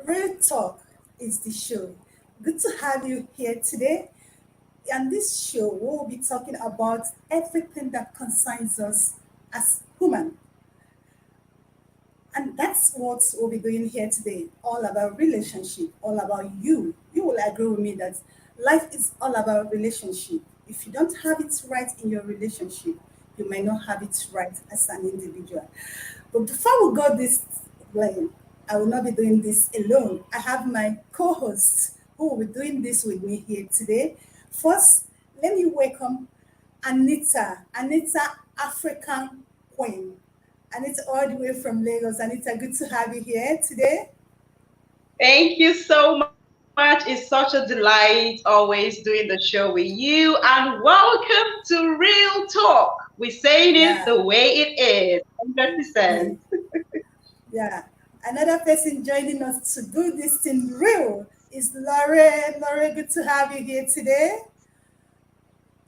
Real Talk is the show. Good to have you here today. On this show, we'll be talking about everything that concerns us as human. And that's what we'll be doing here today. All about relationship, all about you. You will agree with me that life is all about relationship. If you don't have it right in your relationship, you may not have it right as an individual. But before we go this way, I will not be doing this alone. I have my co-hosts who will be doing this with me here today. First, let me welcome Anita. Anita, African Queen. Anita, all the way from Lagos. Anita, good to have you here today. Thank you so much. It's such a delight always doing the show with you. And welcome to Real Talk. We're saying it Yeah, the way it is. 100%. yeah. Another person joining us to do this thing real is Lore. Lore, good to have you here today.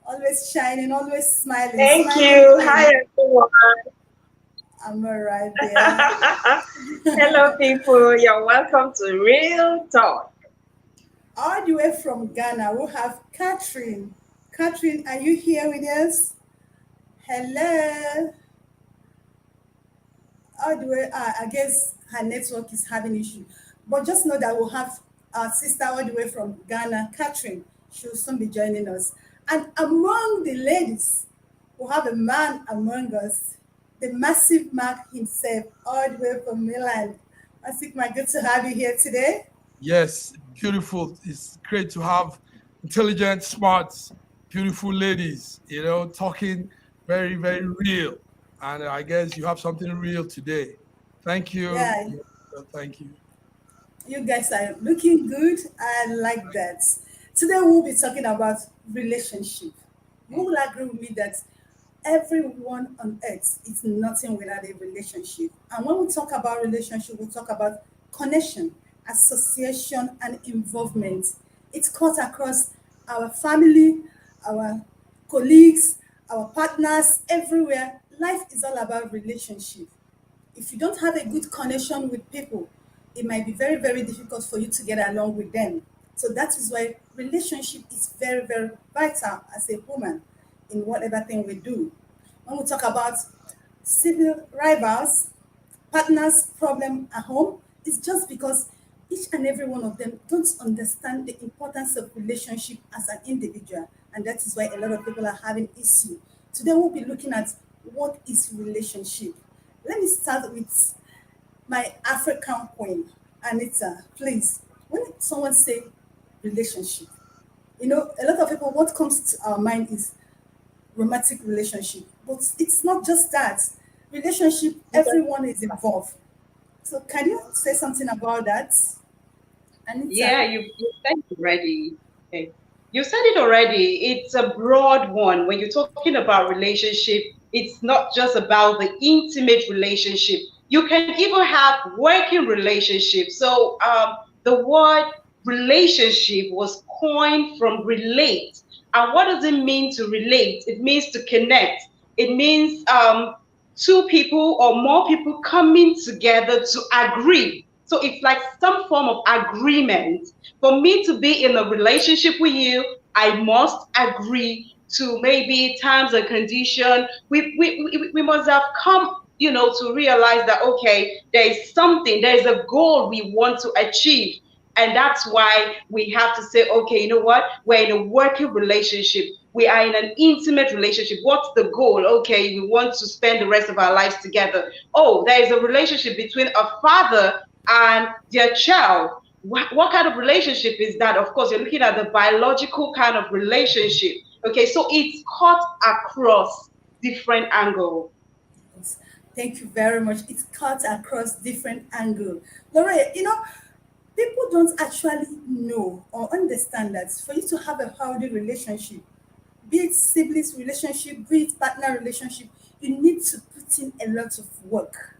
Always shining, always smiling, Thank smiling you. Hi, queen. everyone. I'm all right there. Hello, people. You're welcome to Real Talk. All the way from Ghana, we have Catherine. Catherine, are you here with us? Hello. All the way, I guess her network is having issue. But just know that we'll have our sister all the way from Ghana, Catherine. She'll soon be joining us. And among the ladies, we'll have a man among us, the massive Mark himself, all the way from Milan. Massive Mark, good to have you here today. Yes, beautiful. It's great to have intelligent, smart, beautiful ladies, talking very, very real. And I guess you have something real today. Thank you. Yeah, Yeah, thank you. you guys are looking good. I like that. Today we'll be talking about relationship. You will agree with me that everyone on earth is nothing without a relationship. And when we talk about relationship, we talk about connection, association, and involvement. It's cut across our family, our colleagues, our partners, everywhere. Life is all about relationship. If you don't have a good connection with people, it might be very, very difficult for you to get along with them. So that is why relationship is very, very vital as a woman in whatever thing we do. When we talk about civil rivals, partners' problem at home, it's just because each and every one of them don't understand the importance of relationship as an individual. And that is why a lot of people are having issue. Today we'll be looking at what is relationship. Let me start with my African queen, Anita. Please, when someone say relationship, a lot of people, what comes to our mind is romantic relationship. But it's not just that. Relationship, everyone is involved. So can you say something about that, Anita? Yeah, you said it already. Okay. You said it already. It's a broad one. When you're talking about relationship, it's not just about the intimate relationship. You can even have working relationship. So the word relationship was coined from relate. And what does it mean to relate? It means to connect. It means two people or more people coming together to agree. So it's like some form of agreement. For me to be in a relationship with you, I must agree to maybe terms and condition. We must have come, to realize that, okay, there is something, there is a goal we want to achieve. And that's why we have to say, okay, you know what? We're in a working relationship. We are in an intimate relationship. What's the goal? Okay, we want to spend the rest of our lives together. Oh, there is a relationship between a father and their child. What kind of relationship is that? Of course, you're looking at the biological kind of relationship. Okay, so it's cut across different angles. Yes. Thank you very much. It's cut across different angle. Laura, people don't actually know or understand that for you to have a healthy relationship, be it siblings relationship, be it partner relationship, you need to put in a lot of work.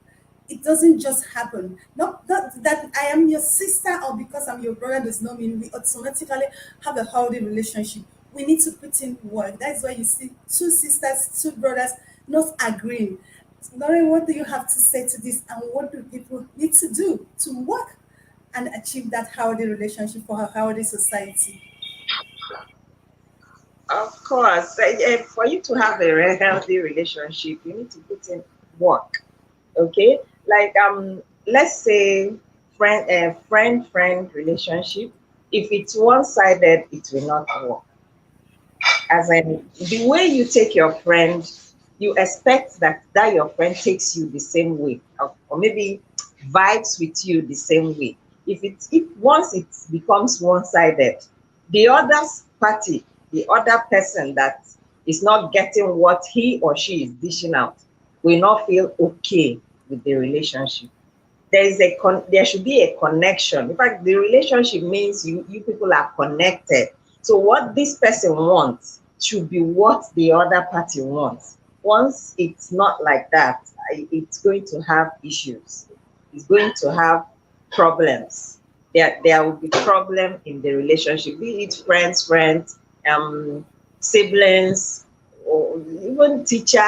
It doesn't just happen. Not that I am your sister or because I'm your brother does not mean we automatically have a healthy relationship. We need to put in work. That's why you see two sisters, two brothers not agreeing. Lauren, what do you have to say to this, and what do people need to do to work and achieve that healthy relationship for a healthy society? Of course, for you to have a healthy relationship, you need to put in work. Okay, like let's say friend relationship. If it's one-sided, it will not work. As in the way you take your friend, you expect that your friend takes you the same way, or maybe vibes with you the same way. If once it becomes one-sided, the other party, the other person that is not getting what he or she is dishing out, will not feel okay with the relationship. There should be a connection. In fact, the relationship means you people are connected. So what this person wants should be what the other party wants. Once it's not like that, it's going to have issues. It's going to have problems. There will be problem in the relationship, be it friends, um, siblings, or even teacher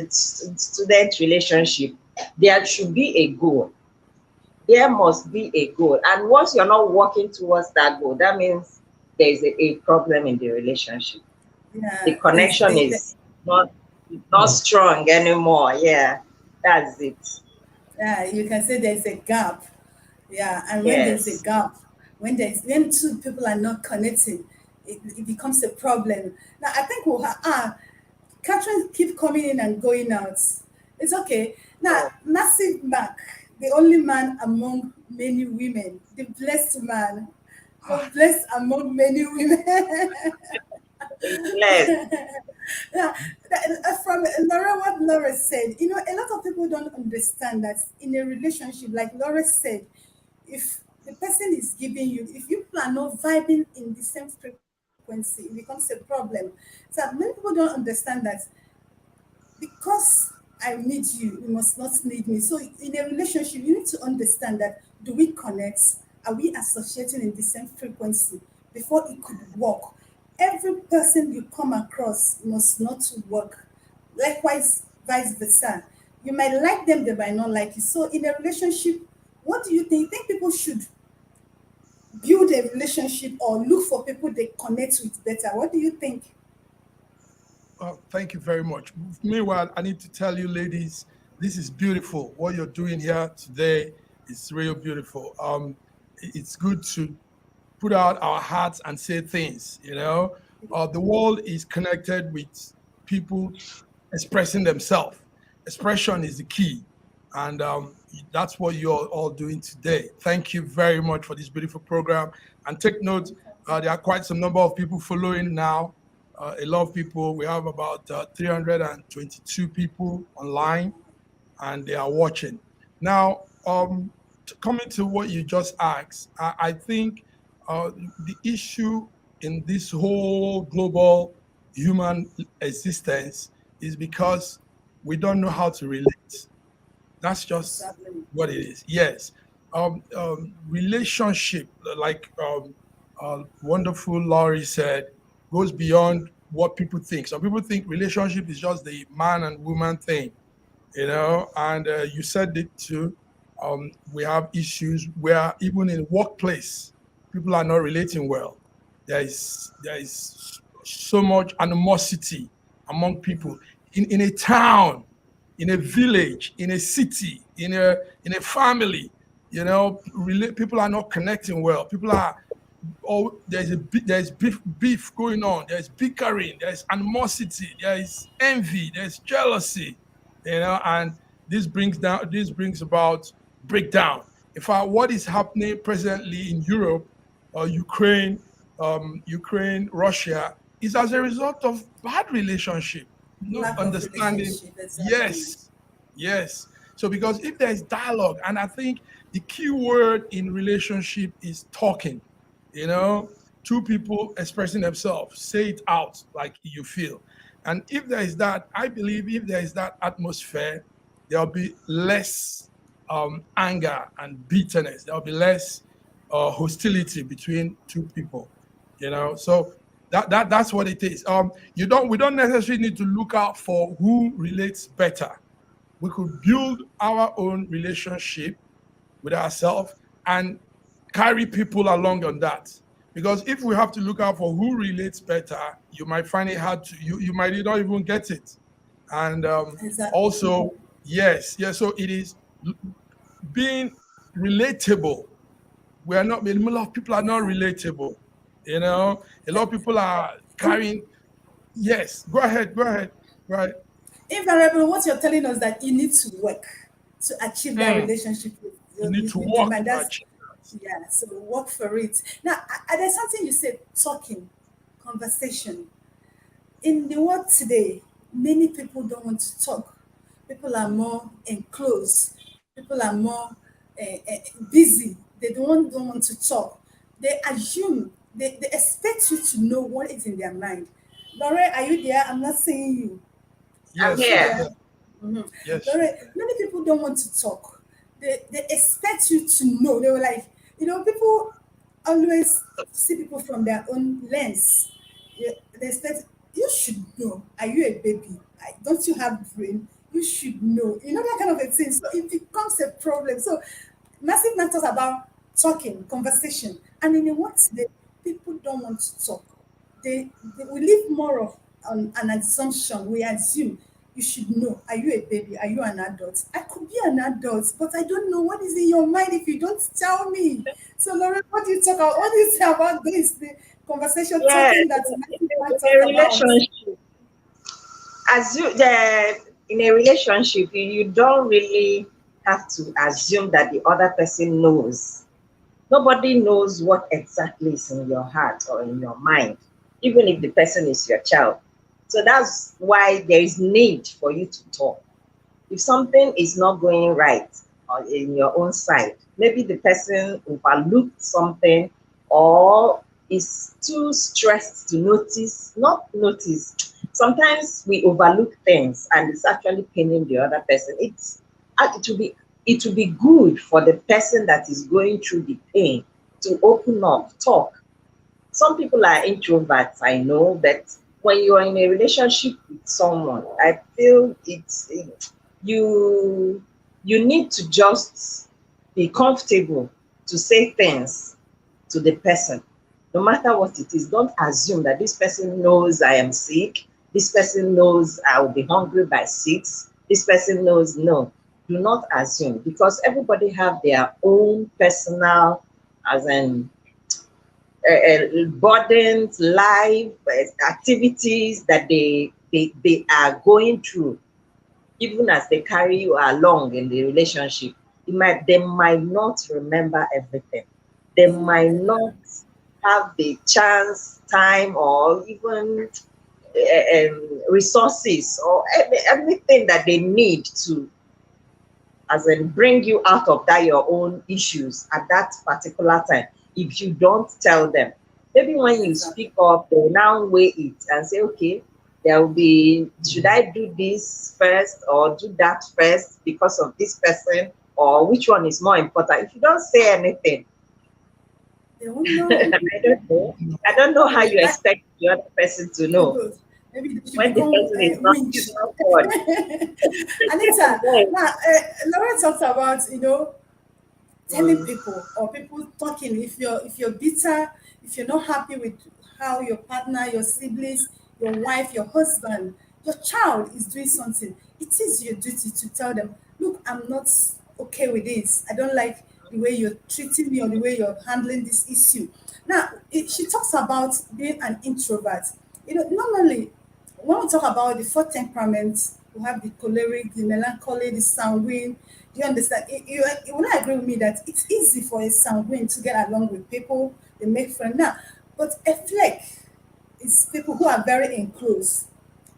student relationship. There should be a goal. There must be a goal. And once you're not working towards that goal, that means there is a problem in the relationship. The Yeah, connection is not strong anymore. Yeah, that's it. yeah, you can say there's a gap. Yeah, and when there's a Yes. gap, when two people are not connecting, it becomes a problem. Now I think Catherine keep coming in and going out. It's okay. Now, Oh, Massive Mark, the only man among many women, the blessed man, Ah, so blessed among many women. it's blessed. Yeah, from Laura, what Laura said, a lot of people don't understand that in a relationship, like Laura said, if the person is giving you, if you are not vibing in the same frequency, it becomes a problem. So many people don't understand that because I need you, you must not need me. So in a relationship, you need to understand that do we connect? Are we associating in the same frequency before it could work? Every person you come across must not work. Likewise, vice versa. You might like them, they might not like you. So in a relationship, what do you think? You think people should build a relationship or look for people they connect with better? What do you think? thank you very much. Meanwhile, I need to tell you, ladies, this is beautiful. What you're doing here today is real beautiful. It's good to put out our hearts and say things. The world is connected with people expressing themselves. Expression is the key, and that's what you're all doing today. Thank you very much for this beautiful program. And take note, there are quite some number of people following now. A lot of people. We have about 322 people online, and they are watching. Now, coming to what you just asked, I think the issue in this whole global human existence is because we don't know how to relate. That's just Exactly. what it is. Yes. Relationship, like wonderful Laurie said, goes beyond what people think. Some people think relationship is just the man and woman thing, and you said it too. We have issues where even in workplace people are not relating well. There is so much animosity among people in a town, in a village, in a city, in a family. People are not connecting well. People are there's beef going on. There's bickering. There's animosity. There is envy. There's jealousy. And this brings about breakdown. In fact, what is happening presently in Europe, Ukraine, Russia, is as a result of bad relationship, not Lack of understanding. relationship, exactly. Yes, Yes. So because if there is dialogue, and I think the key word in relationship is talking, you know, two people expressing themselves, say it out like you feel. And if there is that, I believe if there is that atmosphere, there'll be less anger and bitterness. There'll be less hostility between two people, you know. So that's what it is. We don't necessarily need to look out for who relates better. We could build our own relationship with ourselves and carry people along on that. Because if we have to look out for who relates better, you might find it hard to, you might not even get it. And Exactly. also, yes, so it is being relatable. We are not, a lot of people are not Yeah. relatable. You know, a lot of people are In, carrying, yes, go ahead, right? invariably, what you're telling us that you need to work to achieve that Mm, relationship you need to with the work man. to That's achieve that. yeah. So work for it. Now, there's something you said: talking, conversation. In the world today, many people don't want to talk. People are more enclosed. People are more busy. They don't want to talk. They assume, they expect you to know what is in their mind. Lore, are you there? I'm not seeing you. I'm Is Yes, she she's here. there? there. Mhm. Yes, she's Lore, there. many people don't want to talk. They expect you to know. They were like, people always see people from their own lens. Yeah, they expect you should know. Are you a baby? Don't you have brain? You should know. That kind of a thing. So it becomes a problem. So massive matters about talking, conversation, and in the world today, people don't want to talk. They we live more of an assumption. We assume you should know. Are you a baby? Are you an adult? I could be an adult, but I don't know what is in your mind if you don't tell me. So, Lauren, what do you talk about? What do you say about this? The conversation Yeah, talking that Matthew man in talked a about. relationship, in a relationship, you don't really have to assume that the other person knows. Nobody knows what exactly is in your heart or in your mind, even if the person is your child. So that's why there is need for you to talk. If something is not going right in your own side, maybe the person overlooked something or is too stressed to notice, not notice. Sometimes we overlook things and it's actually paining the other person. It will be good for the person that is going through the pain to open up, talk. Some people are introverts, I know, but when you are in a relationship with someone, I feel you you need to just be comfortable to say things to the person, no matter what it is. Don't assume that this person knows I am sick, this person knows I will be hungry by 6, this person knows. No, do not assume, because everybody have their own personal, as in burdens, life, activities that they are going through. Even as they carry you along in the relationship, they might not remember everything. They might not have the chance, time, or even resources or everything that they need to, as in, bring you out of that your own issues at that particular time. If you don't tell them, maybe when you Exactly. speak up, they will now weigh it and say, okay, there will be, should I do this first or do that first because of this person, or which one is more important? If you don't say anything, They won't know. I don't know. I don't know how you That expect the other person to to know go. Maybe they should when the become person is not, is winch. not God. Anita, Yes. now, Laura talked about, telling Mm. people or people talking. If you're bitter, if you're not happy with how your partner, your siblings, your wife, your husband, your child is doing something, it is your duty to tell them, look, I'm not okay with this. I don't like the way you're treating me or the way you're handling this issue. Now, she talks about being an introvert. Normally, when we talk about the four temperaments, we have the choleric, the melancholy, the sanguine. Do you understand? You will not agree with me that it's easy for a sanguine to get along with people, they make friends. Now, but a flake is people who are very enclosed.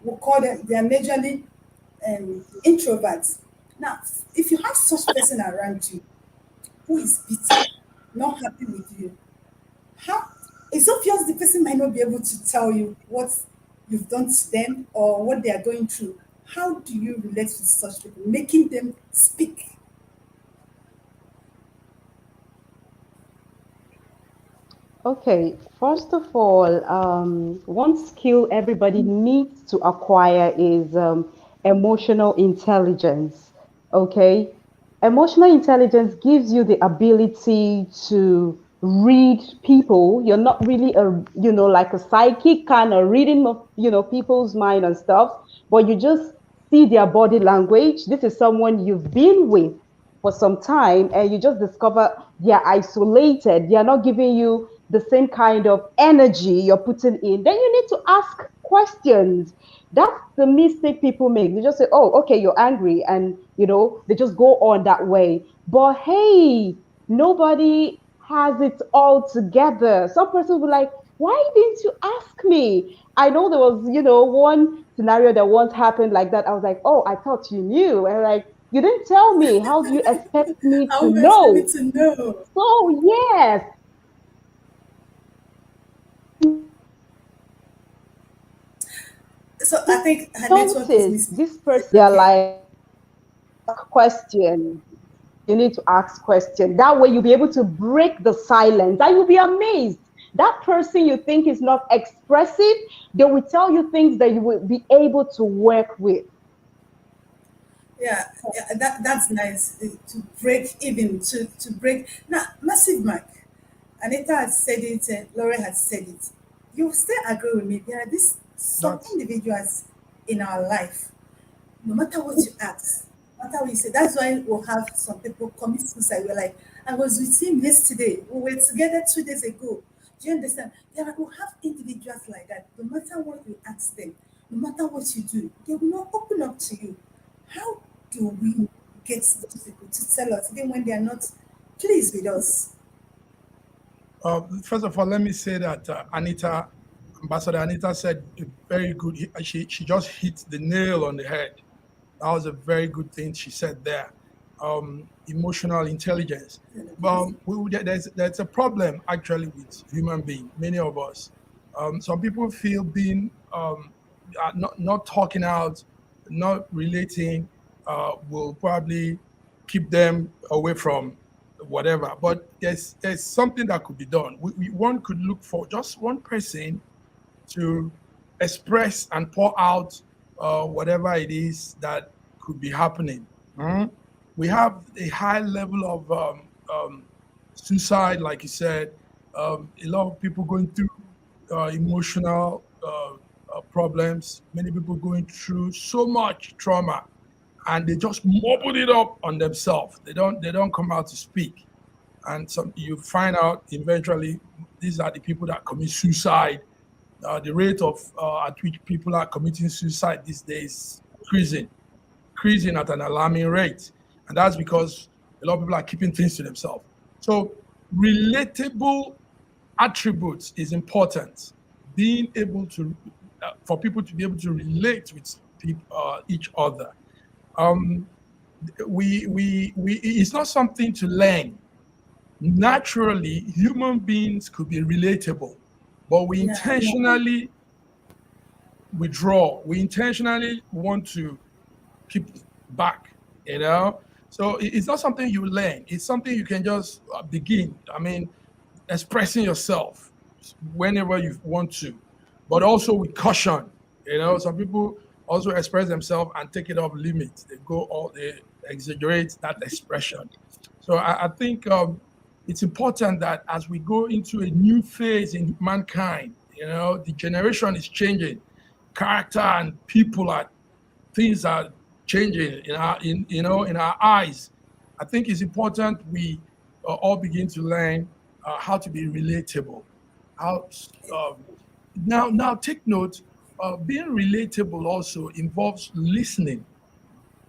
We call them, they are majorly introverts. Now, if you have such person around you who is bitter, not happy with you, how it's obvious the person might not be able to tell you what you've done to them or what they are going through. How do you relate with such people, making them speak? Okay, first of all, one skill everybody needs to acquire is emotional intelligence. Okay, emotional intelligence gives you the ability to read people. You're not really a, like a psychic kind of reading of, people's mind and stuff, but you just see their body language. This is someone you've been with for some time and you just discover they're isolated, they're not giving you the same kind of energy you're putting in, then you need to ask questions. That's the mistake people make. They just say, oh, okay, you're angry, and they just go on that way. But hey, nobody has it all together. Some person will be like, why didn't you ask me? I know there was, one scenario that once happened like that. I was like, oh, I thought you knew. And like, you didn't tell me. How do you expect me How to will you expect me know? to know? So, yes, So I think her network is notice missing. this person, they're Okay. like, question. You need to ask question. That way you'll be able to break the silence and you'll be amazed. That person you think is not expressive, they will tell you things that you will be able to work with. Yeah, yeah, that's nice to break even to break now. Massive Mark, Anita had said it, Laura had said it. You still agree with me? There are these some That's individuals in our life. No matter what you ask, no matter what you say, that's why we'll have some people commit suicide. We're like, I was with him yesterday. We were together 2 days ago. Do you understand? We'll have individuals like that. No matter what you ask them, no matter what you do, they will not open up to you. How do we get those people to tell us, even when they are not pleased with us? first of all, let me say that Ambassador Anita said a very good. She just hit the nail on the head. That was a very good thing she said there. Emotional intelligence. There's a problem actually with human being. Many of us, some people feel being not talking out, not relating, will probably keep them away from whatever. But there's something that could be done. One could look for just one person to express and pour out whatever it is that could be happening. Mhm. We have a high level of suicide, like you said. A lot of people going through emotional problems. Many people going through so much trauma, and they just mobile it up on themselves. They don't come out to speak, and some you find out eventually these are the people that commit suicide. The rate of at which people are committing suicide these days increasing at an alarming rate, and that's because a lot of people are keeping things to themselves. So relatable attributes is important. Being able to for people to be able to relate with each other. Um, we it's not something to learn. Naturally, human beings could be relatable, but we Yeah, intentionally withdraw. We intentionally want to keep back, you know? So it's not something you learn. It's something you can just begin. I mean, expressing yourself whenever you want to, but also with caution. Some people also express themselves and take it off limit. They exaggerate that expression. So I think it's important that as we go into a new phase in mankind, the generation is changing, character and people are things are changing in our eyes. I think it's important we all begin to learn how to be relatable. How now take note. Being relatable also involves listening.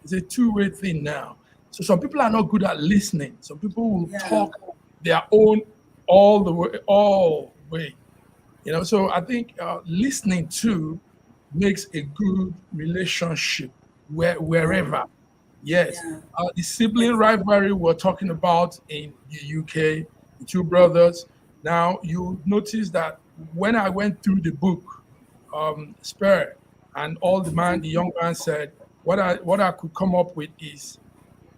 It's a two-way thing now. So some people are not good at listening. Some people will yeah, talk their own all the way. So I think listening to makes a good relationship wherever. Yes. Yeah. The sibling Exactly. rivalry we're talking about in the UK, the two brothers. Now, you notice that when I went through the book, Spare, and all the young man said, what I could come up with is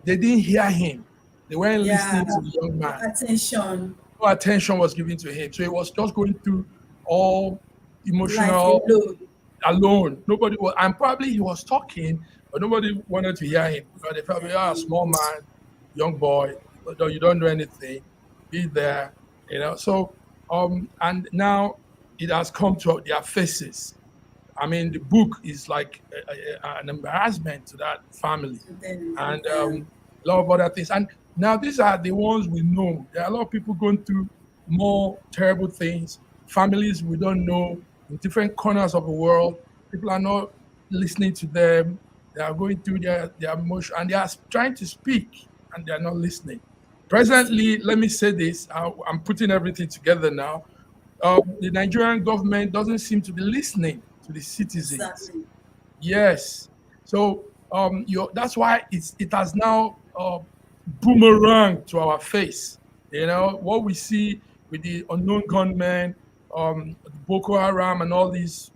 they didn't hear him. They weren't Yeah. listening to the young man. Attention. No attention was given to him. So he was just going through all Life emotional alone. alone. Nobody was, and probably he was talking, but nobody wanted to hear him because they felt, a small man, young boy, you don't know anything, be there, So, and now it has come to their faces. I mean, the book is like an embarrassment to that family, And then, and yeah. a lot of other things. And now these are the ones we know. There are a lot of people going through more terrible things. Families we don't know in different corners of the world. People are not listening to them. They are going through their emotion and they are trying to speak and they are not listening. Presently, let me say this. I'm putting everything together now. The Nigerian government doesn't seem to be listening to the citizens. Exactly. Yes. So that's why it has now boomerang to our face. What we see with the unknown gunmen, Boko Haram, and all these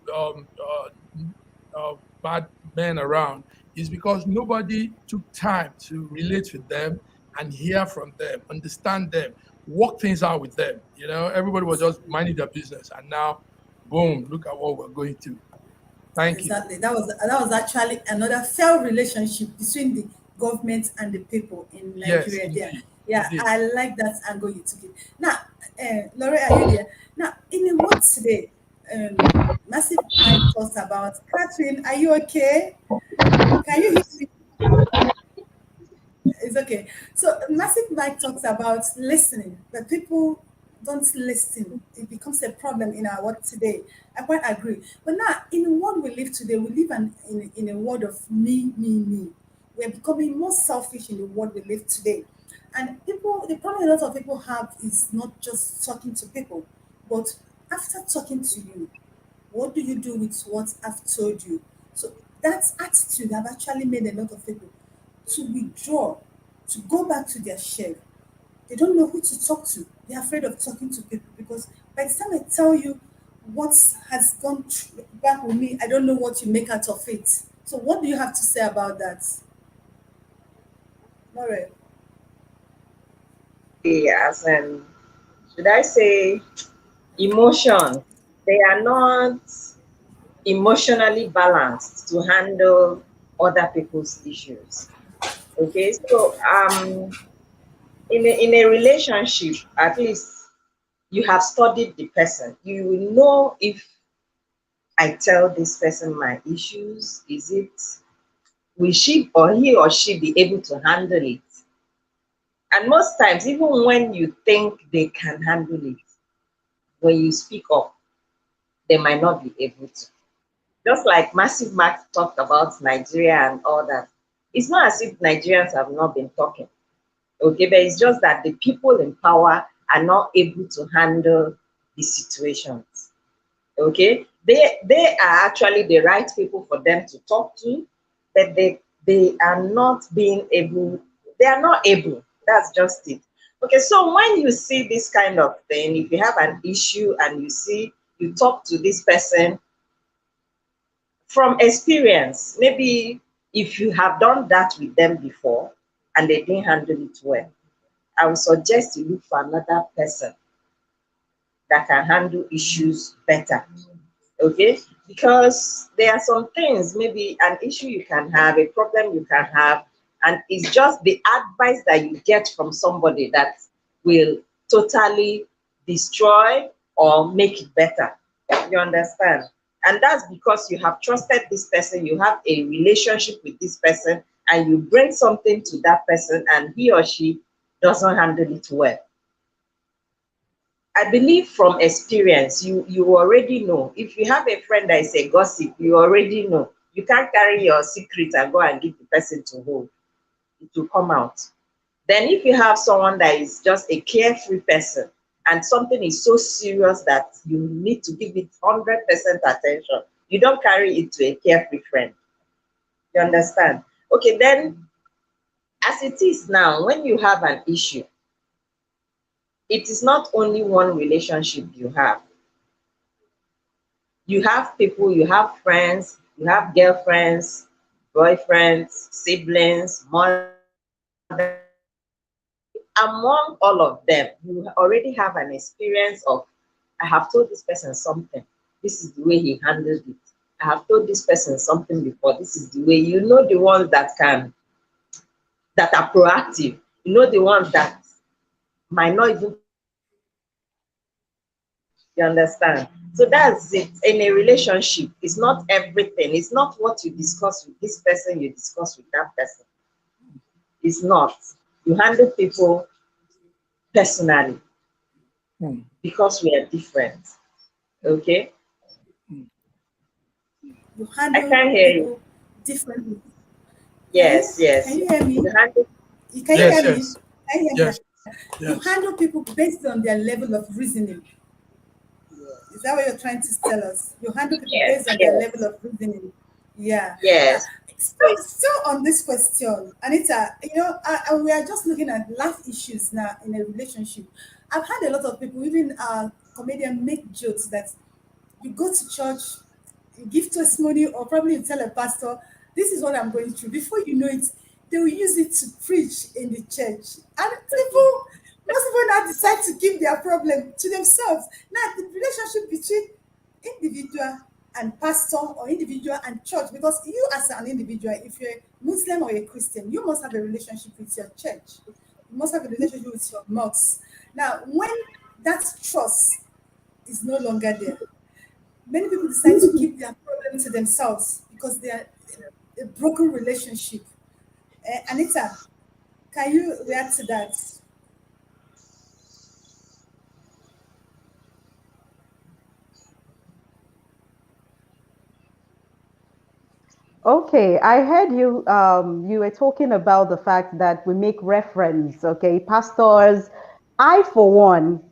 bad men around is because nobody took time to relate with them and hear from them, understand them, work things out with them. Everybody was just minding their business, and now, boom! Look at what we're going through. Thank you. Exactly. That was actually another failed relationship between the government and the people in Yes, Nigeria. There. indeed, Yeah, indeed. I like that angle you took it. Now, Laurie, are you there? Now, in the what today? Massive Mike talks about Catherine. Are you okay? Can you hear me? It's okay. So Massive Mike talks about listening, but people don't listen. It becomes a problem in our world today. I quite agree. But now, in the world we live today, we live in a world of me, me, me. We're becoming more selfish in the world we live today. And the problem a lot of people have is not just talking to people, but after talking to you, what do you do with what I've told you? So that attitude have actually made a lot of people to withdraw, to go back to their shell. They don't know who to talk to. They're afraid of talking to people because by the time I tell you what has back with me, I don't know what you make out of it. So what do you have to say about that? More. As in, should I say, emotions, they are not emotionally balanced to handle other people's issues. Okay, so in a relationship, at least you have studied the person. You will know if I tell this person my issues, will she or he or she be able to handle it? And most times, even when you think they can handle it, when you speak up, they might not be able to. Just like Massive Mark talked about Nigeria and all that. It's not as if Nigerians have not been talking, okay, but it's just that the people in power are not able to handle the situations. Okay, they are actually the right people for them to talk to, but they are not being able, they are not able, that's just it. Okay, so when you see this kind of thing, if you have an issue and you talk to this person from experience, maybe if you have done that with them before and they didn't handle it well, I would suggest you look for another person that can handle issues better. Okay, because there are some things, maybe an issue you can have, a problem you can have, and it's just the advice that you get from somebody that will totally destroy or make it better. You understand? And that's because you have trusted this person, you have a relationship with this person, and you bring something to that person and he or she doesn't handle it well. I believe from experience, you already know. If you have a friend that is a gossip, you already know. You can't carry your secret and go and give the person to hold. It will come out. Then if you have someone that is just a carefree person and something is so serious that you need to give it 100% attention, you don't carry it to a carefree friend. You understand? Okay, then As it is now, when you have an issue, it is not only one relationship you have. You have people, you have friends, you have girlfriends, boyfriends, siblings, mothers. Among all of them, you already have an experience of, I have told this person something. This is the way he handled it. I have told this person something before. This is the way. You know the ones that are proactive. You know the ones that might not even talk about it. You understand? So that's it. In a relationship, it's not everything. It's not what you discuss with this person, you discuss with that person. It's not. You handle people personally Hmm. because we are different. Okay? You I handle can't hear you. people differently. Yes, Can yes, you yes. hear me? You handle, Can you Yes, hear me? yes, Can you hear me? yes, You yes. handle people based on their level of reasoning. Is that what you're trying to tell us? You handle people yes, based on their level yes, of reasoning. Yeah. Uh, yes. So still on this question, Anita, we are just looking at life issues now in a relationship. I've had a lot of people, even comedian, make jokes that you go to church, you give testimony, or probably you tell a pastor, this is what I'm going through. Before you know it, they will use it to preach in the church. And most people now decide to keep their problem to themselves. Now, the relationship between individual and pastor or individual and church, because you as an individual, if you're a Muslim or a Christian, you must have a relationship with your church. You must have a relationship with your mosque. Now, when that trust is no longer there, many people decide to keep their problem to themselves because they are a broken relationship. Anita, can you react to that? Okay, I heard you. You were talking about the fact that we make reference. Okay, pastors. I, for one,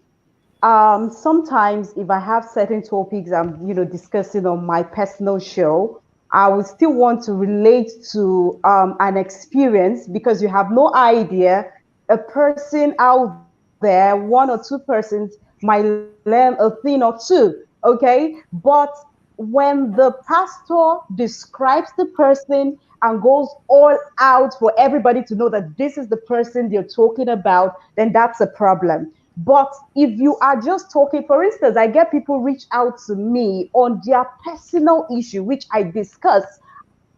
sometimes if I have certain topics I'm, discussing on my personal show, I would still want to relate to an experience because you have no idea a person out there, one or two persons might learn a thing or two. Okay, but when the pastor describes the person and goes all out for everybody to know that this is the person they're talking about, then that's a problem. But if you are just talking, for instance, I get people reach out to me on their personal issue, which I discuss.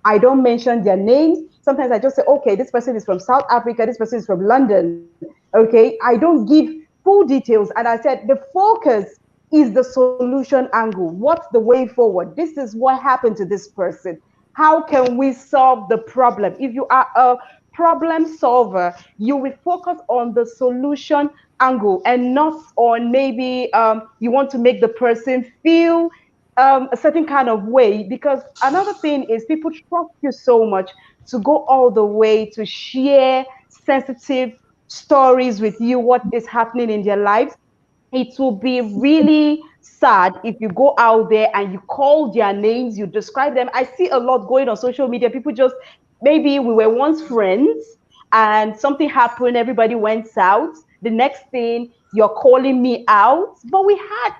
I don't mention their names. Sometimes I just say, okay, this person is from South Africa, this person is from London. Okay, I don't give full details. And I said, the focus is the solution angle. What's the way forward? This is what happened to this person. How can we solve the problem? If you are a problem solver, you will focus on the solution angle and not on maybe you want to make the person feel a certain kind of way. Because another thing is people trust you so much to go all the way to share sensitive stories with you, what is happening in their lives. It will be really sad if you go out there and you call their names, you describe them. I see a lot going on social media. People just, maybe we were once friends and something happened, everybody went south. The next thing, you're calling me out. But we had,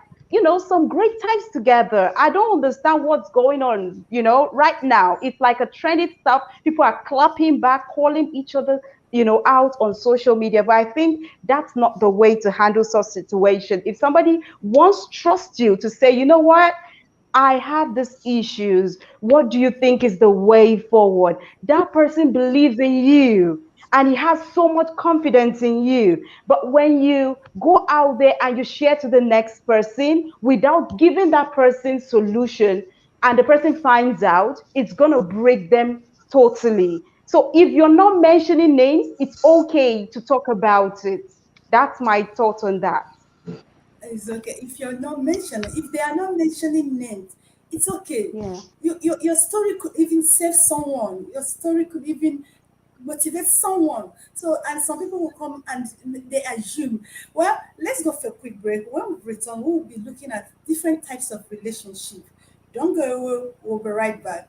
some great times together. I don't understand what's going on, right now. It's like a trendy stuff. People are clapping back, calling each other, out on social media. But I think that's not the way to handle such situation. If somebody once trusts you to say, you know what, I have these issues. What do you think is the way forward? That person believes in you and he has so much confidence in you. But when you go out there and you share to the next person without giving that person solution and the person finds out, it's going to break them totally. So if you're not mentioning names, it's okay to talk about it. That's my thought on that. It's okay. If you're not mentioning, if they are not mentioning names, it's okay. Yeah. Your story could even save someone. Your story could even motivate someone. So, and some people will come and they assume. Well, let's go for a quick break. When we return, we will be looking at different types of relationship. Don't go away. We'll be right back.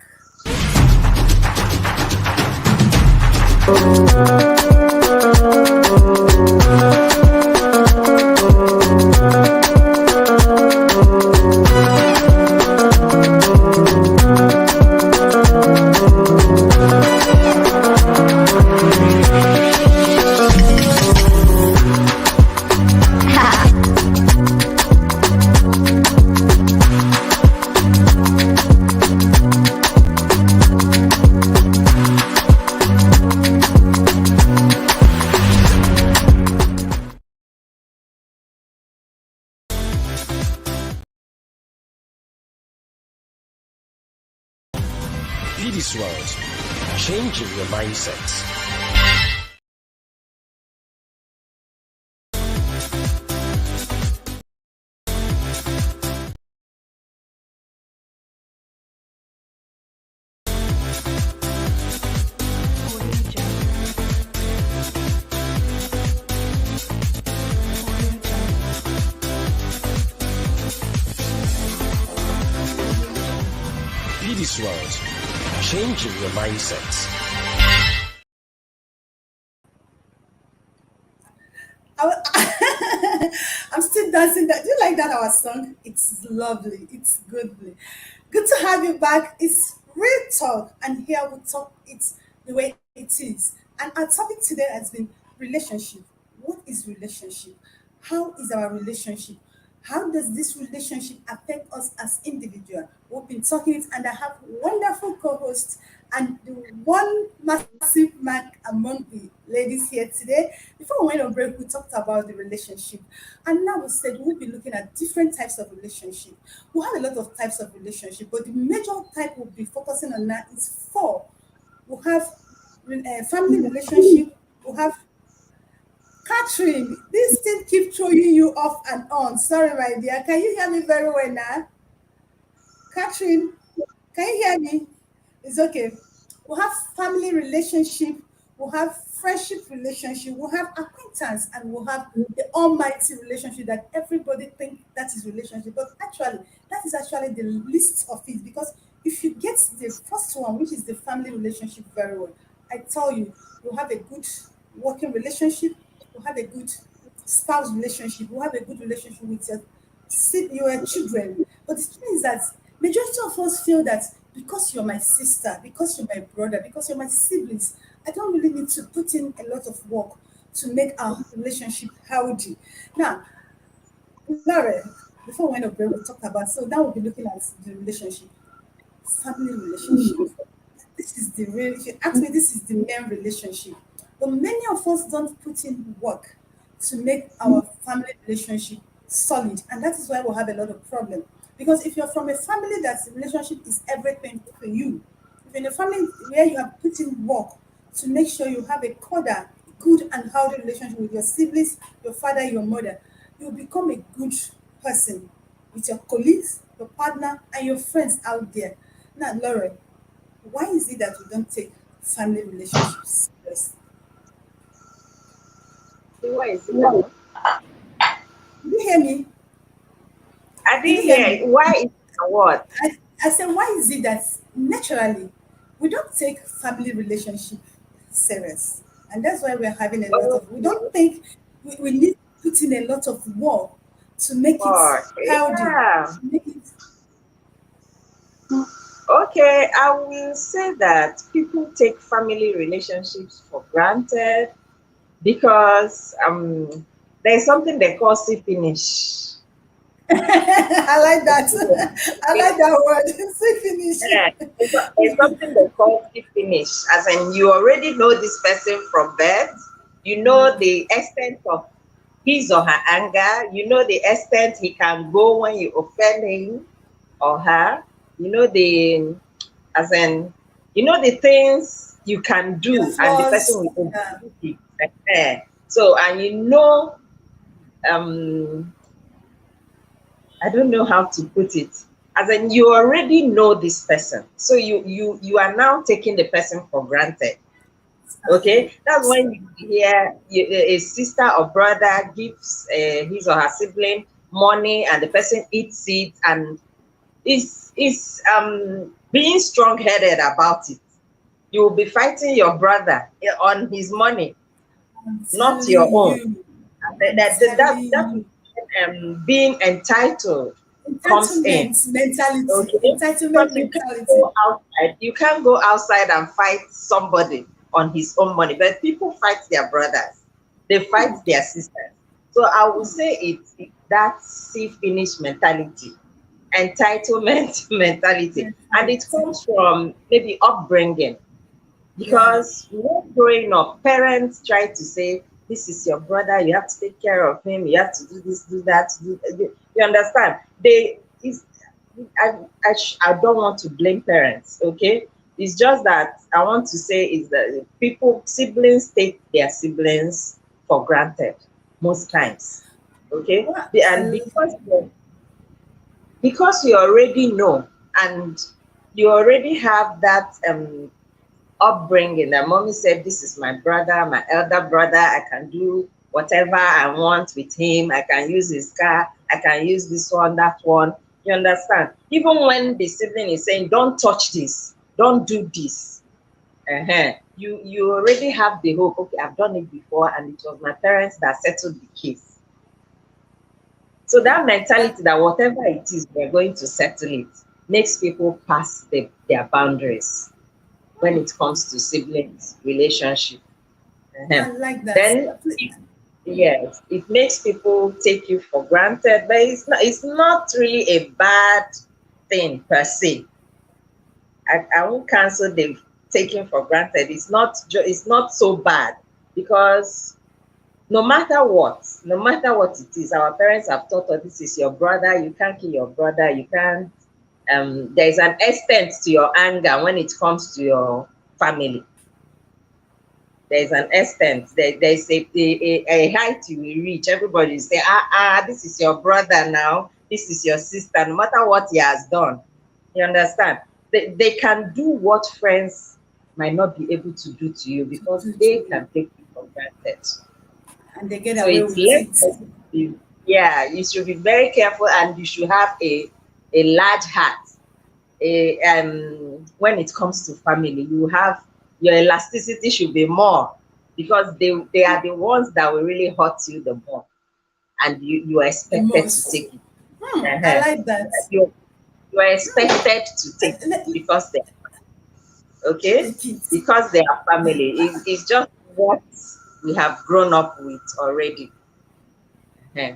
Be this world, changing your mindset. Be this world, changing your mindset. I'm still dancing. That do you like that our song? It's lovely. It's goodly. Good to have you back. It's real talk, and here we talk it the way it is. And our topic today has been relationship. What is relationship? How is our relationship? How does this relationship affect us as individuals? We've been talking it, and I have wonderful co-hosts and the one massive man among the ladies here today. Before we went on break, we talked about the relationship, and now we said we'll be looking at different types of relationship. We have a lot of types of relationship, but the major type we'll be focusing on now is four. We have family relationship. We have Catherine. This thing keep throwing you off and on. Sorry, my dear. Can you hear me very well now? Catherine, can you hear me? It's okay. We have family relationship, we have friendship relationship, we have acquaintance, and we have the almighty relationship that everybody think that is relationship. But actually, that is actually the least of it because if you get the first one, which is the family relationship very well, I tell you, you have a good working relationship, you have a good spouse relationship, you have a good relationship with your children. But the thing is that majority of us feel that because you're my sister, because you're my brother, because you're my siblings, I don't really need to put in a lot of work to make our relationship healthy. Now, Laura, before we went on break, we talked about, so now we'll be looking at the relationship, family relationship. This is the real, if you ask me, this is the main relationship. But many of us don't put in work to make our family relationship solid. And that is why we have a lot of problem. Because if you're from a family that relationship is everything for you, if you're in a family where you have put in work to make sure you have a cordial, good and healthy relationship with your siblings, your father, your mother, you'll become a good person with your colleagues, your partner, and your friends out there. Now, Lauren, why is it that we don't take family relationships serious? Why is it that? Did you hear me? I Did you didn't hear me? hear. Why is it that what? I said, why is it that naturally we don't take family relationship serious? And that's why we're having a lot of, we don't think we need to put in a lot of work to make it Okay, healthy, yeah. to make it, Okay, I will say that people take family relationships for granted because there's something they call see finish. I like that. I like that word. Say Yeah, finish. there's something they call see finish, as in you already know this person from birth. You know the extent of his or her anger. You know the extent he can go when you offend him or her. You know the as in the things you can Your do and the person flaws. will Yeah. execute it. So and um I don't know how to put it. As in you already know this person. So you are now taking the person for granted. Uh-huh. Okay, that's when you hear a sister or brother gives his or her sibling money and the person eats it and is being strong-headed about it. You will be fighting your brother on his money, I'm not your telling own. you. And I'm that telling is you. when, being entitled comes in. Entitlement mentality. Okay, because Entitlement you can't mentality. go outside. You can't go outside and fight somebody on his own money. But people fight their brothers. They fight their sisters. So I would say it's that see finish mentality, entitlement mentality, and it Mentality. comes from maybe upbringing. Yeah. Because when growing up, parents try to say, "This is your brother. You have to take care of him. You have to do this, do that." You understand? I don't want to blame parents, okay? It's just that I want to say is that people, siblings take their siblings for granted most times. Okay? Well, And because you already know and you already have that upbringing that mommy said, this is my brother, my elder brother, I can do whatever I want with him, I can use his car, I can use this one, that one. You understand? Even when the sibling is saying, don't touch this, don't do this, you already have the hope, okay, I've done it before and it was my parents that settled the case. So that mentality that whatever it is, we're going to settle it makes people pass their boundaries when it comes to siblings relationship. I Ehen. like that. Then yes, it makes people take you for granted, but it's not really a bad thing per se. I won't cancel the taking for granted. It's not so bad because no matter what it is, our parents have taught us this is your brother, you can't kill your brother, you can't there's an extent to your anger when it comes to your family. There's an extent. There's a height you will reach. Everybody will say, this is your brother now. This is your sister. No matter what he has done, you understand? They can do what friends might not be able to do to you because to they you, can take you for granted. and they get So away it's with less. it. Yeah, you should be very careful, and you should have a large heart when it comes to family. You have your elasticity should be more because they are the ones that will really hurt you the more, and you are The expected to most. take it. I Uh-huh. like that. You are expected to take it Let me because they okay take it. because they are family. It's just what we have grown up with already. Uh-huh.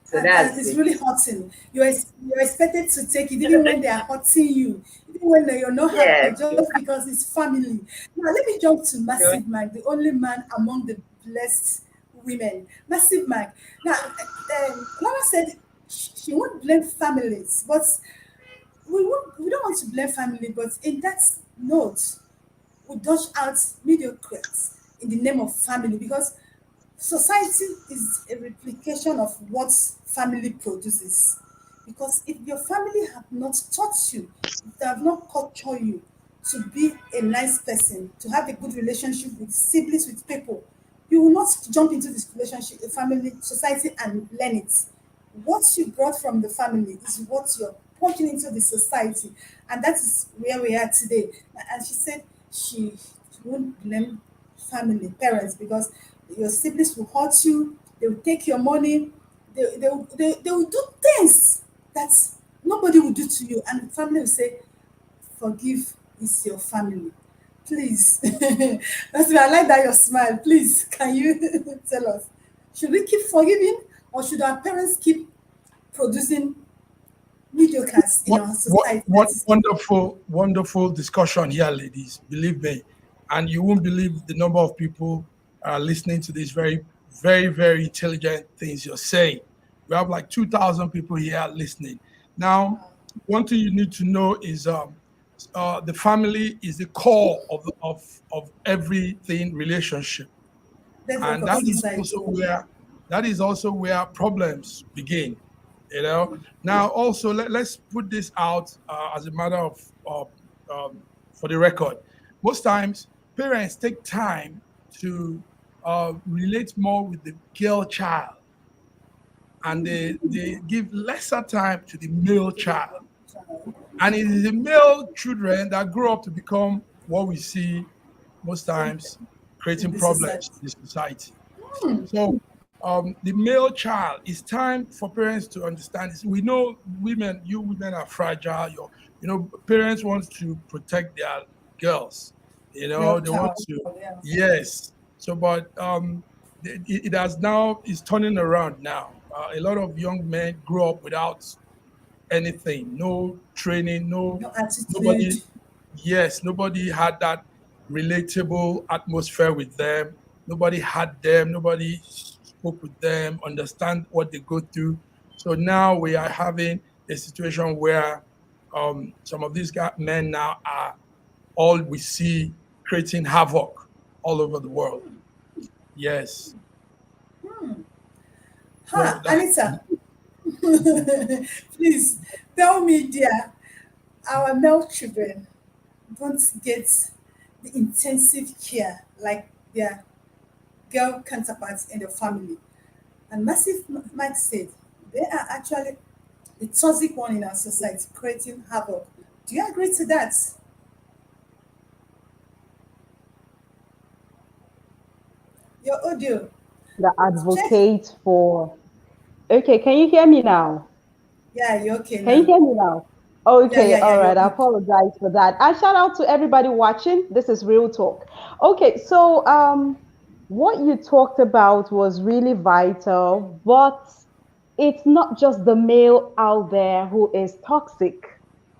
So And that's it's it. really hurting. You're expected to take it even when they are hurting you, even when you're not happy, Yes. just because it's family. Now, let me jump to Massive Mike, the only man among the blessed women. Massive Mike. Now, Clara said she won't blame families, but we don't want to blame family, but in that note, we dodge out mediocrities in the name of family because society is a replication of what family produces. Because if your family have not taught you, if they have not cultured you to be a nice person, to have a good relationship with siblings, with people, you will not jump into this relationship, a family, society, and learn it. What you brought from the family is what you're pushing into the society, and that is where we are today. And she said she won't blame family, parents, because your siblings will hurt you, they will take your money, they will do things that nobody will do to you, and the family will say, forgive is your family. Please. That's why I like that your smile. Please, can you tell us? Should we keep forgiving or should our parents keep producing mediocres in What our what society? what wonderful, wonderful discussion here, ladies. Believe me. And you won't believe the number of people listening to these very, very, very intelligent things you're saying. We have like 2,000 people here listening. Now, one thing you need to know is the family is the core of everything relationship, Bedrock and of society. that is also where problems begin. Now also let's put this out as a matter of for the record. Most times parents take time to relate more with the girl child, and they give lesser time to the male child, and it is the male children that grow up to become what we see most times In creating the society. problems in the society. So the male child, it's time for parents to understand this. We know women, you women are fragile. Parents want to protect their girls. Girl They want child. to, Yeah. yes. So, but it has now is turning around now. A lot of young men grow up without anything, no training, No attitude. nobody, yes, nobody had that relatable atmosphere with them. Nobody had them, nobody spoke with them, understand what they go through. So now we are having a situation where some of these men now are all we see creating havoc all over the world. Yes. So Huh, that Anita, please tell me, dear, our male children don't get the intensive care like their girl counterparts in the family. And Massive Mike said they are actually the toxic one in our society, creating havoc. Do you agree to that? Your audio. The Check. advocate for. Okay, can you hear me now? Yeah, you're okay Can you now. hear me now? Yeah, Okay, yeah, yeah, all you're right. I good. apologize for that. And shout out to everybody watching. This is Real Talk. Okay, so what you talked about was really vital, but it's not just the male out there who is toxic.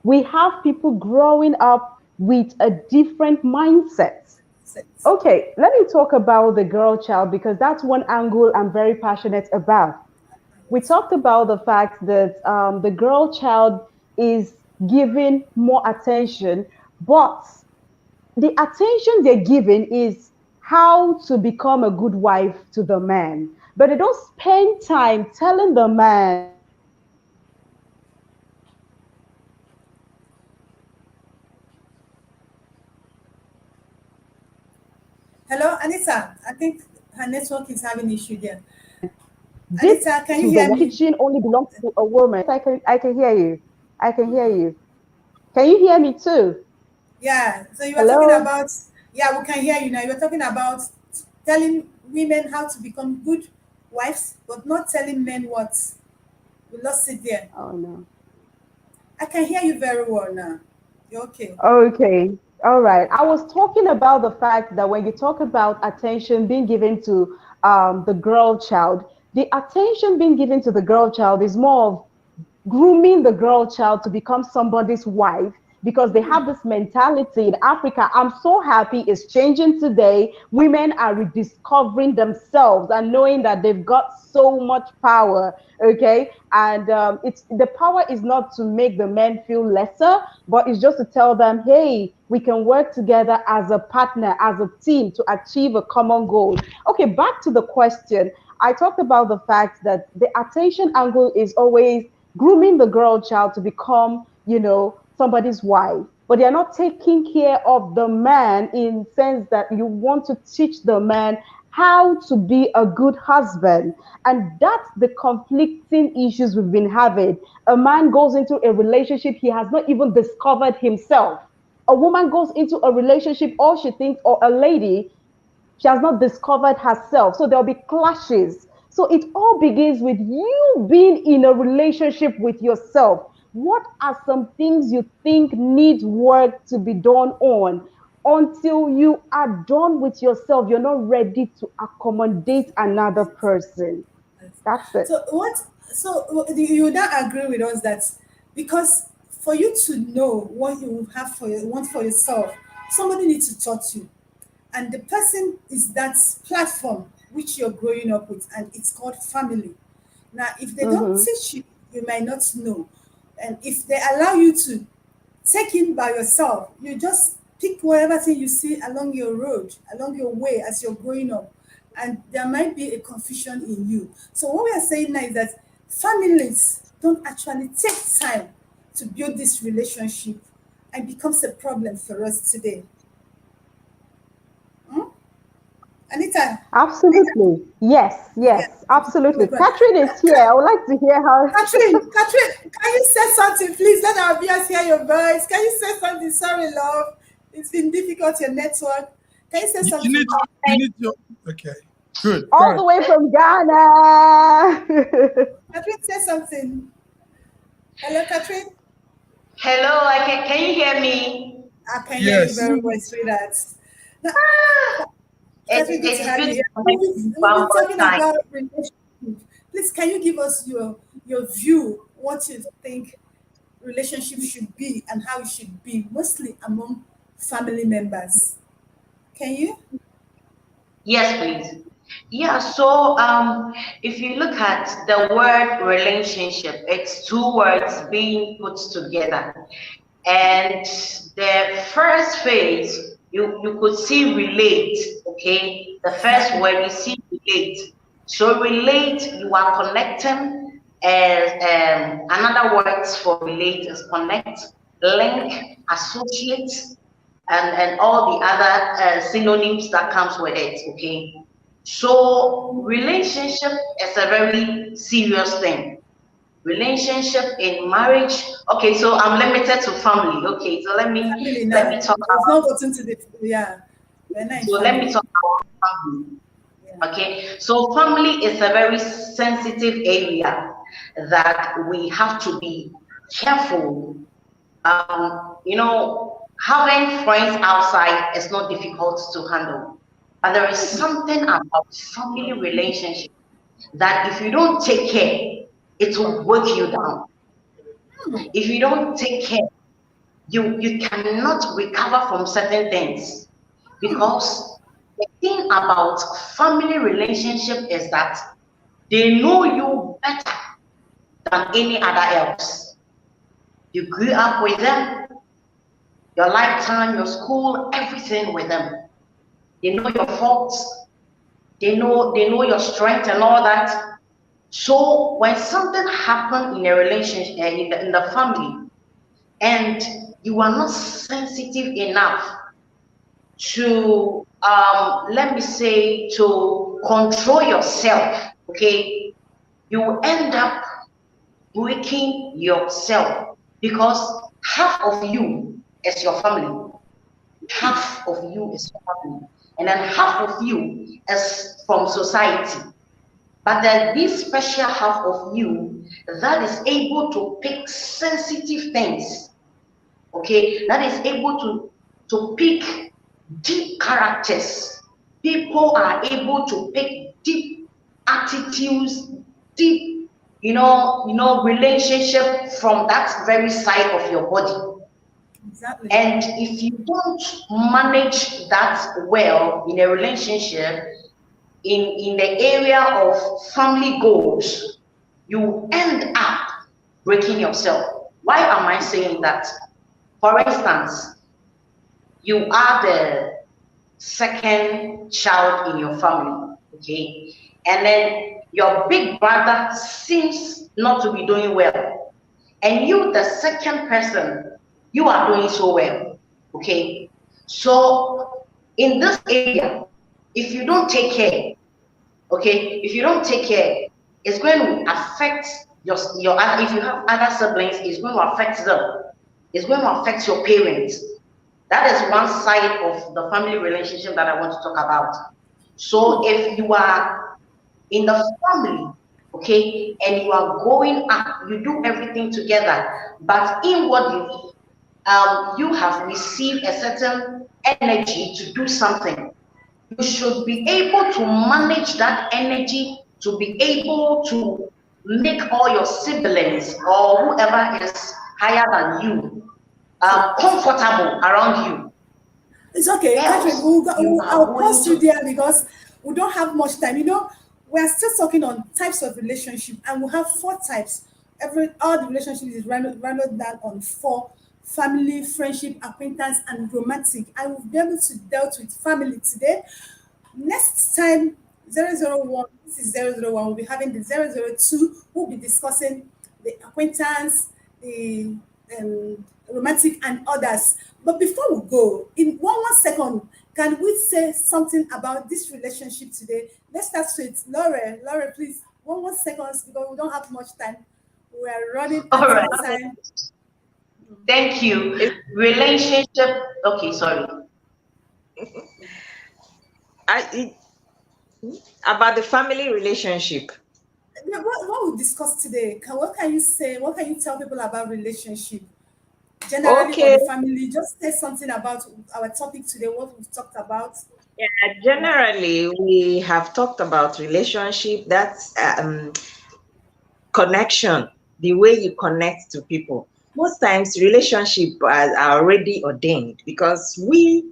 We have people growing up with a different mindset. Sex. Okay, let me talk about the girl child because that's one angle I'm very passionate about. We talked about the fact that the girl child is given more attention, but the attention they're given is how to become a good wife to the man. But they don't spend time telling the man that Hello, Anita. I think her network is having issue there. this Anita, can you to the hear me? kitchen only belongs to a woman. I can hear you. I can hear you. Can you hear me too? Yeah. So you were talking Hello? about, yeah, we can hear you now. You were talking about telling women how to become good wives, but not telling men what. We lost it there. Oh no. I can hear you very well now. You're okay. Okay. All right. I was talking about the fact that when you talk about attention being given to the girl child, the attention being given to the girl child is more of grooming the girl child to become somebody's wife because they have this mentality in Africa. I'm so happy it's changing today. Women are rediscovering themselves and knowing that they've got so much power. Okay, and it's the power is not to make the men feel lesser, but it's just to tell them, hey, we can work together as a partner, as a team to achieve a common goal. Okay, back to the question. I talked about the fact that the attention angle is always grooming the girl child to become, somebody's wife. But they're not taking care of the man in sense that you want to teach the man how to be a good husband. And that's the conflicting issues we've been having. A man goes into a relationship, he has not even discovered himself. A woman goes into a relationship, all she thinks, or a lady, she has not discovered herself. So there'll be clashes. So it all begins with you being in a relationship with yourself. What are some things you think need work to be done on? Until you are done with yourself, you're not ready to accommodate another person. That's it. So what? So you not agree with us that because for you to know what you have for want for yourself, somebody needs to taught you, and the person is that platform which you're growing up with, and it's called family. Now, if they don't Mm-hmm. teach you, you might not know, and if they allow you to take in by yourself. You just pick whatever thing you see along your road, along your way as you're growing up, and there might be a confusion in you. So what we are saying now is that families don't actually take time to build this relationship, and becomes a problem for us today. Hmm? Anita, Absolutely. Yes, yeah, yes, absolutely. good one. Catherine is here. I would like to hear her. Catherine, can you say something, please? Let our viewers hear your voice. Can you say something? Sorry, love. It's been difficult, your network. Can you say you need something? you need your okay. Good. Go All ahead. the way from Ghana. Catherine, say something. Hello, Catherine. Hello, can you hear me? I can hear you Yes. very well, sweetheart. Now, Catherine, good to It's have you good to here. connect with you We've one been more talking time. about relationship. Please, can you give us your view, what you think relationship should be and how it should be, mostly among family members? Can you? Yes, please. Yeah, so if you look at the word relationship, it's two words being put together. And the first phase, you could see relate, okay? The first Exactly. word you see relate. So relate, you are connecting, and another words for relate is connect, link, associate, and all the other synonyms that comes with it, okay? So relationship is a very serious thing. Relationship in marriage. Okay, so I'm limited to family. Okay, so Family let now. me talk We've not about gotten to the, yeah. We're not in so let me family. talk about family. Yeah. Okay, so family is a very sensitive area that we have to be careful. Having friends outside is not difficult to handle, but there is something about family relationship that if you don't take care, it will break you down. If you don't take care, you cannot recover from certain things, because the thing about family relationship is that they know you better than any other else. You grew up with them, your lifetime, your school, everything with them. They know your faults, they know your strength and all that. So when something happened in a relationship, in the family, and you are not sensitive enough to let me say, to control yourself, okay, you end up breaking yourself, because half of you is your family, half of you is your family, and then half of you is from society. But there's this special half of you that is able to pick sensitive things, okay, that is able to pick deep characters. People are able to pick deep attitudes, deep, relationship from that very side of your body. Exactly. And if you don't manage that well in a relationship, in the area of family goals, you end up breaking yourself. Why am I saying that? For instance, you are the second child in your family, okay? And then your big brother seems not to be doing well. And you, the second person, you are doing so well, okay? So in this area, if you don't take care, okay, if you don't take care, it's going to affect your if you have other siblings, it's going to affect them. It's going to affect your parents. That is one side of the family relationship that I want to talk about. So if you are in the family, okay, and you are growing up, you do everything together, but inwardly, you have received a certain energy to do something. You should be able to manage that energy to be able to make all your siblings or whoever is higher than you comfortable around you. It's okay, Catherine. Else, you are I'll going pause you to. there because we don't have much time. We're still talking on types of relationship, and we have four types. All the relationships is rounded down on four: family, friendship, acquaintance, and romantic. I will be able to deal with family today. Next time, 001, this is 001, we'll be having the 002, we'll be discussing the acquaintance, the romantic, and others. But before we go, in one second, can we say something about this relationship today? Let's start with Laura. Laura, please, one seconds because we don't have much time. We are running All out right. of time. Thank you. It's, Relationship. Okay, sorry. it, about the family relationship. Yeah, what we discussed today, what can you say? What can you tell people about relationship? Generally or Okay. the family, just say something about our topic today, what we've talked about. Yeah. Generally, we have talked about relationship. That's connection, the way you connect to people. Most times, relationship are already ordained because we,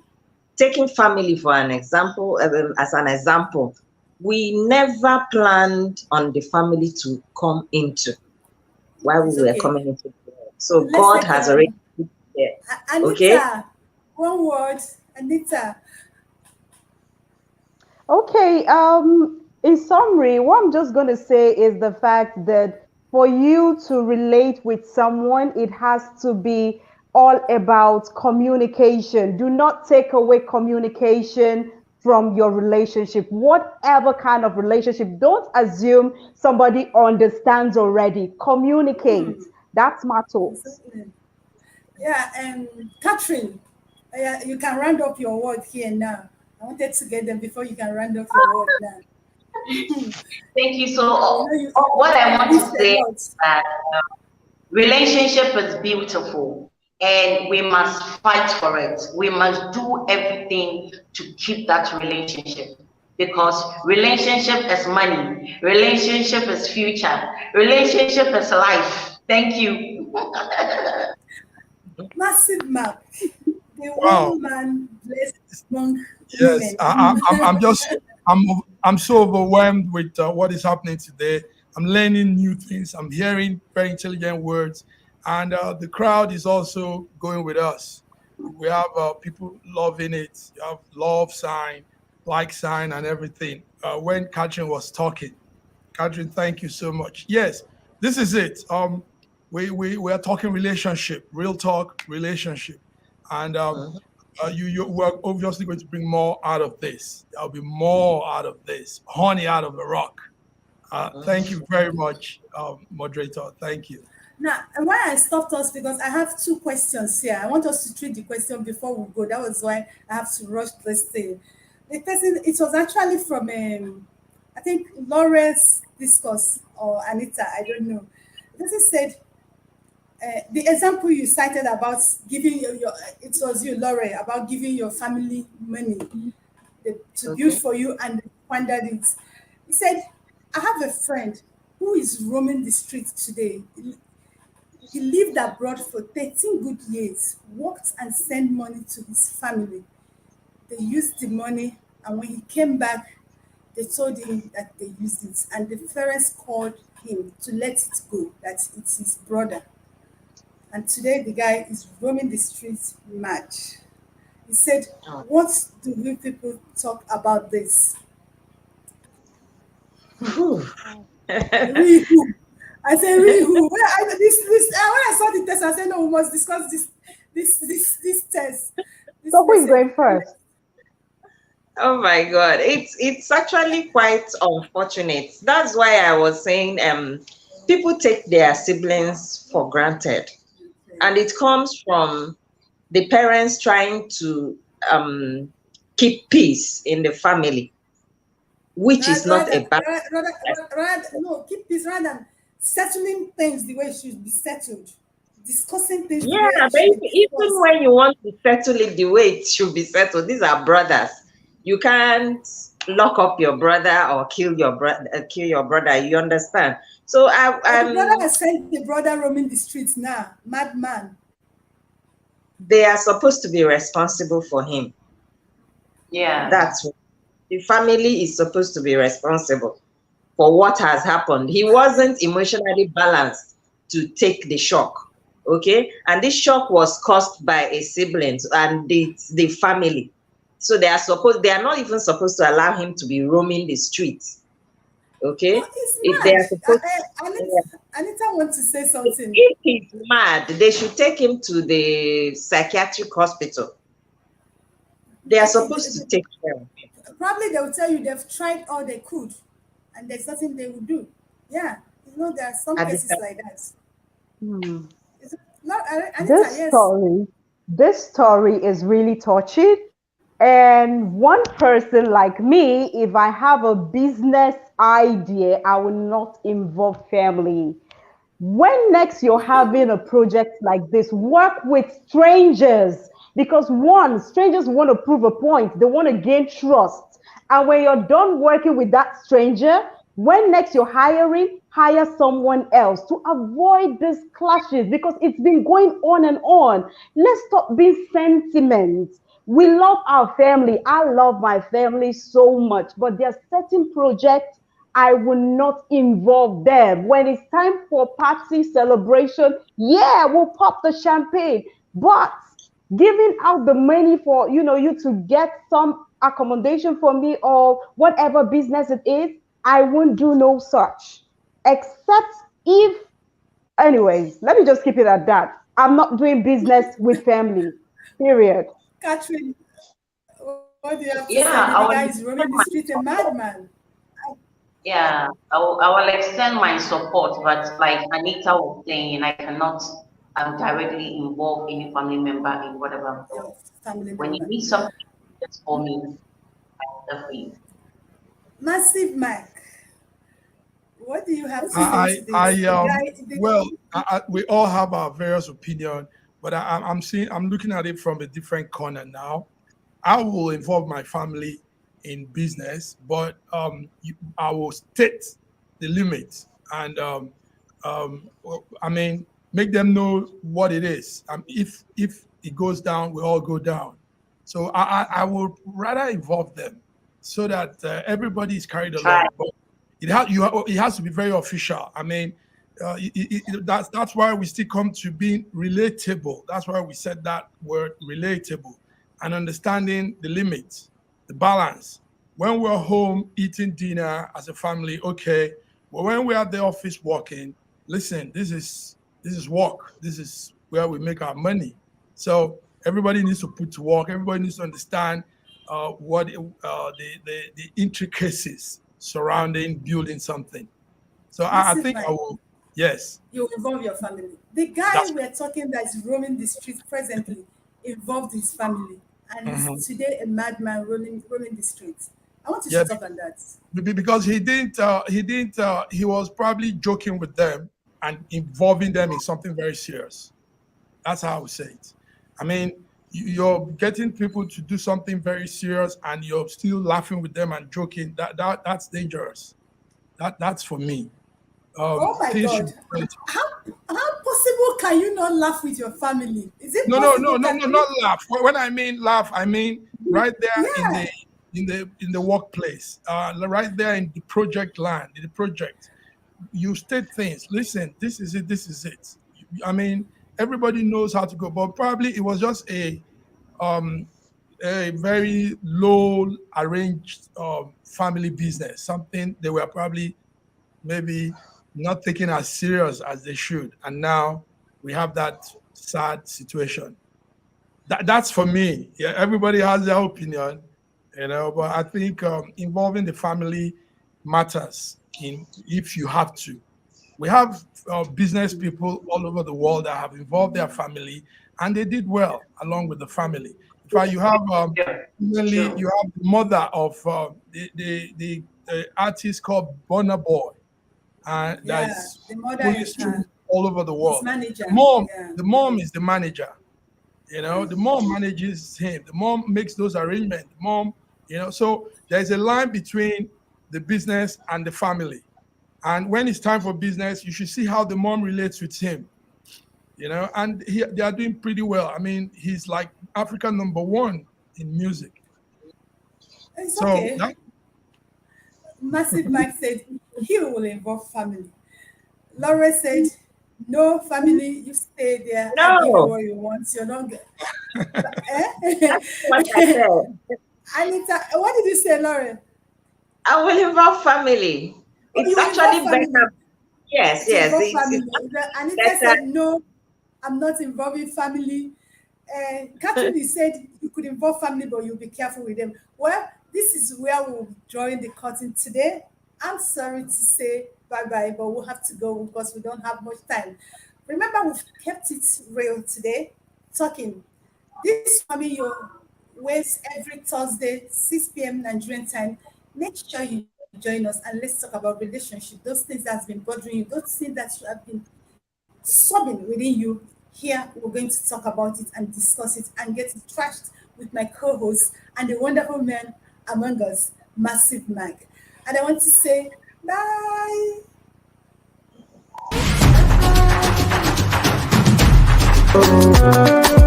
taking family for an example, as an example, we never planned on the family to come into while It's we were okay. coming into the world. So Let's God take has already. Yeah. Okay. Anita, one word, Anita. Okay, in summary, what I'm just going to say is the fact that for you to relate with someone, it has to be all about communication. Do not take away communication from your relationship, whatever kind of relationship. Don't assume somebody understands already. Communicate. That's my thoughts. Exactly. Yeah, Catherine, yeah, you can round up your word here now. I wanted to get them before you can round up your word now. Thank you. So, what I You've want to missed a say is lot. that relationship is beautiful and we must fight for it. We must do everything to keep that relationship because relationship is money, relationship is future, relationship is life. Thank you. Massive map. The Wow. one man blessed among Yes, women. I'm just I'm so overwhelmed with what is happening today. I'm learning new things. I'm hearing very intelligent words, and the crowd is also going with us. We have people loving it. You have love sign, like sign, and everything. When Katrin was talking, Katrin, thank you so much. Yes, this is it. We are talking relationship, real talk relationship, and Mhm. you were obviously going to bring more out of this. There'll be more out of this, honey out of the rock. Thank Mhm. you very much, moderator. Thank you. Now, and why I stopped us because I have two questions here. I want us to treat the question before we go. That was why I have to rush this thing. The person, it was actually from, I think, Lawrence Discourse or Anita, I don't know. The person said, the example you cited about giving your it was you, Laura, about giving your family money to build Okay. for you and squandered it. He said, I have a friend who is roaming the streets today. He lived abroad for 13 good years, worked and sent money to his family. They used the money, and when he came back, they told him that they used it. And the parents called him to let it go, that it's his brother. And today the guy is roaming the streets mad. He said, Oh. what do we people talk about this? Phew. We who? I say we who? When I saw the test, I said no, we must discuss this test. This So who is message. going first? Oh my God, it's actually quite unfortunate. That's why I was saying people take their siblings for granted, and it comes from the parents trying to um keep peace in the family, which is not a bad. No, keep this rather than settling things the way it should be settled, discussing things the Yeah, way it but should be even discussed. when you want to settle it the way it should be settled, these are brothers. You can't lock up your brother or kill your brother. You understand? So But the brother has sent the brother roaming the streets now, madman. they are supposed to be responsible for him. Yeah. That's what the family is supposed to be responsible for what has happened. He wasn't emotionally balanced to take the shock. Okay, and this shock was caused by a sibling and the family. So they are not even supposed to allow him to be roaming the streets. No, Okay, it's if they mad. are supposed, yeah. Anita wants to say something. If he's mad, they should take him to the psychiatric hospital. They are Eh, eh, supposed to take care of him. Probably they will tell you they've tried all they could, and there's nothing they will do. Yeah, there are some At the cases like that. Hmm. No, Anita, This yes. story, this story is really touching. And one person like me, if I have a business idea, I will not involve family. When next you're having a project like this, work with strangers because one, strangers want to prove a point, they want to gain trust. And when you're done working with that stranger, when next you're hiring, hire someone else to avoid these clashes because it's been going on and on. Let's stop being sentiment. We love our family. I love my family so much, but there are certain projects I will not involve them. When it's time for party celebration, yeah, we'll pop the champagne. But giving out the money for, you to get some accommodation for me or whatever business it is, I won't do no such. Except if, anyways, let me just keep it at that. I'm not doing business with family. Period. Catherine, what do you have to say? The guy Yeah, is I will roaming the extend street, a my madman. support. Yeah, I will extend my support, but like Anita was saying, I cannot directly involve any family member in whatever I'm Your doing. family When you member. need something, just call me. I'm there for you. Massive Mike, what do you have to say I, to this? I, The um, guy, the, well, we all have our various opinion, but I'm looking at it from a different corner now. I will involve my family in business, but I will state the limit and I mean make them know what it is. If it goes down, we all go down. So I would rather involve them so that everybody is carried Try. along. But it has to be very official. I mean, that's why we still come to being relatable. That's why we said that word relatable and understanding the limits, the balance. When we're home eating dinner as a family, okay. But when we're at the office working, listen, this is work. This is where we make our money. So everybody needs to put to work. Everybody needs to understand what the intricacies surrounding building something. So I Massive think I Mike, will. Yes, you involve your family. The guy that's. we're talking that is roaming the streets presently involved his family and is Mhm. today a madman roaming the streets. I want you to Yeah, talk on that. because he was probably joking with them and involving them in something very serious. That's how I would say it. I mean, you're getting people to do something very serious and you're still laughing with them and joking. That's dangerous. That's for me. Oh my Things should God. be played. How possible can you not laugh with your family? Is it No, no, no, possible? no, Can no, you? not laugh. When I mean laugh, I mean right there in the Yeah. workplace, right there in the project land, in the project. You state things. Listen, this is it. This is it. I mean, everybody knows how to go, but probably it was just um a very low arranged family business. Something they were probably maybe not taking as serious as they should, and now we have that sad situation. That's for me. Yeah, everybody has their opinion, but I think involving the family matters in if you have to. We have business people all over the world that have involved their family and they did well along with the family. In fact, you have Sure. recently Sure. you have the mother of the artist called Burna Boy, that Yeah. is The mother pulling is strings all over the his world. The manager. mom, Yeah. the mom is the manager. The mom manages him. The mom makes those arrangements. The mom, so there's a line between the business and the family. And when it's time for business, you should see how the mom relates with him. And they are doing pretty well. I mean, he's like Africa number one in music. It's So okay. that Massive Mike said he will involve family. Laura said, no family, you stay there. I give you No, what you want. You're not good. that's what I Eh? said. Anita, what did you say, Laura? I will involve family. Oh, It's you will involve actually family. better. Yes, To yes. involve It's family. Anita better. said, no, I'm not involving family. Catherine said you could involve family, but you'll be careful with them. Well, this is where we'll join the curtain today. I'm sorry to say bye bye, but we'll have to go because we don't have much time. Remember, we've kept it real today, talking. This family your waves every Thursday, 6 p.m. Nigerian time. Make sure you join us and let's talk about relationship, those things that's been bothering you, those things that you have been sobbing within you. Here, we're going to talk about it and discuss it and get it trashed with my co-host and the wonderful man among us, Massive Mike. And I want to say bye. Bye.